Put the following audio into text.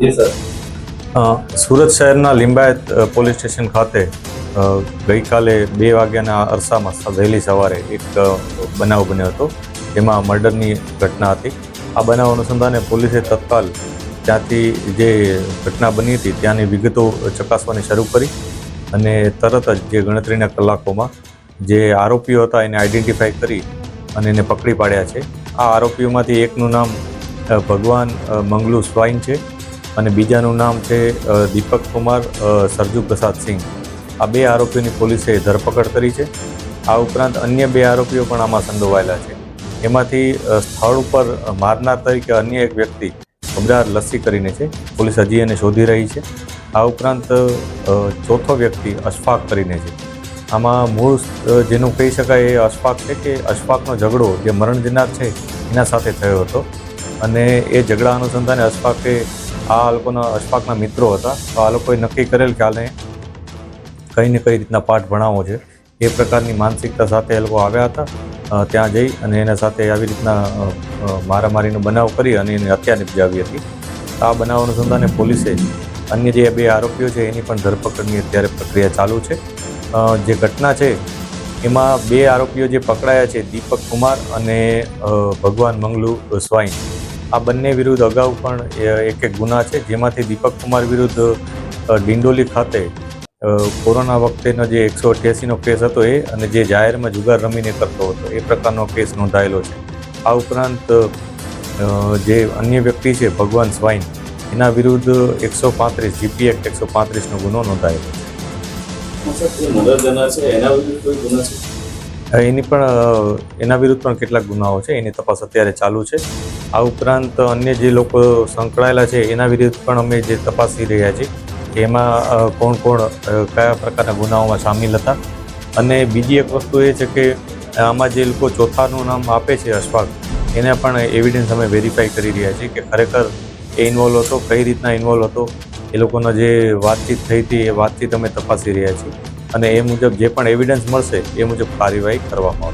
જી sir. Surat શહેરના Limbayat police station ખાતે ગઈકાલે 2 વાગ્યાના અરસામાં વહેલી સવારે એક બનાવ બન્યો હતો, જેમાં મર્ડરની ઘટના હતી. આ બનાવ અનુસંધાને પોલીસે તત્કાલ ત્યાંથી જે ઘટના બની હતી ત્યાંની વિગતો ચકાસવાની શરૂ કરી અને તરત જ જે ગણતરીના કલાકોમાં જે આરોપીઓ હતા એને આઈડેન્ટિફાઈ કરી અને એને પકડી પાડ્યા છે. આ આરોપીઓમાંથી એકનું નામ ભગવાન મંગલુ સ્વાઈન છે અને બીજાનું નામ છે દીપક કુમાર સરજુ પ્રસાદ સિંહ. આ 2 આરોપીઓની પોલીસે ધરપકડ કરી છે. આ ઉપરાંત અન્ય 2 આરોપીઓ પણ આમાં સંડોવાયેલા છે. એમાંથી સ્થળ ઉપર મારનાર તરીકે અન્ય એક વ્યક્તિ અબરાર લસ્સી કરીને છે, પોલીસ હજી એને શોધી રહી છે. આ ઉપરાંત ચોથો વ્યક્તિ અશફાક કરીને છે. આમાં મૂળ જેનું કહી શકાય એ અશફાક છે કે અશફાકનો ઝઘડો જે મરણ જનાર છે એના સાથે થયો હતો અને એ ઝઘડા અનુસંધાને અશફાકના મિત્રો હતા. તો આ લોકોએ નક્કી કરેલ કે આને કઈ ને કઈ રીતના પાઠ ભણાવવો છે એ પ્રકારની માનસિકતા સાથે એ લોકો આવ્યા હતા. ત્યાં જઈ અને એના સાથે આવી રીતના મારામારીનો બનાવ કરી અને એની હત્યા નિપજાવી હતી. આ બનાવ અનુસંધાને પોલીસે અન્ય જે 2 આરોપીઓ છે એની પણ ધરપકડની અત્યારે પ્રક્રિયા ચાલુ છે. જે ઘટના છે એમાં 2 આરોપીઓ જે પકડાયા છે, દીપક કુમાર અને ભગવાન મંગલુ સ્વાઈન, આ બંને વિરુદ્ધ અગાઉ પણ એક ગુના છે, જેમાંથી દીપક કુમાર વિરુદ્ધ ડિંડોલી ખાતે કોરોના વખતેનો જે 188નો કેસ હતો એ અને જે જાહેરમાં જુગાર રમીને કરતો હતો એ પ્રકારનો કેસ નોંધાયેલો છે. આ ઉપરાંત જે અન્ય વ્યક્તિ છે ભગવાન સ્વાઈન, એના વિરુદ્ધ 135 જીપી એક્ટ 135નો ગુનો નોંધાયેલો છે. એના વિરુદ્ધ પણ કેટલાક ગુનાઓ છે, એની તપાસ અત્યારે ચાલુ છે. આ ઉપરાંત અન્ય જે લોકો સંકળાયેલા છે એના વિરુદ્ધ પણ અમે જે તપાસી રહ્યા છીએ કે એમાં કોણ કયા પ્રકારના ગુનાઓમાં સામેલ હતા. અને બીજી એક વસ્તુ એ છે કે આમાં જે લોકો ચોથાનું નામ આપે છે અશફાક, એને પણ એવિડન્સ અમે વેરીફાઈ કરી રહ્યા છીએ કે ખરેખર એ ઇન્વોલ્વ હતો, કઈ રીતના ઇન્વોલ્વ હતો, એ લોકોના જે વાતચીત થઈ હતી એ વાતચીત અમે તપાસી રહ્યા છીએ અને એ મુજબ જે પણ એવિડન્સ મળશે એ મુજબ કાર્યવાહી કરવામાં આવશે.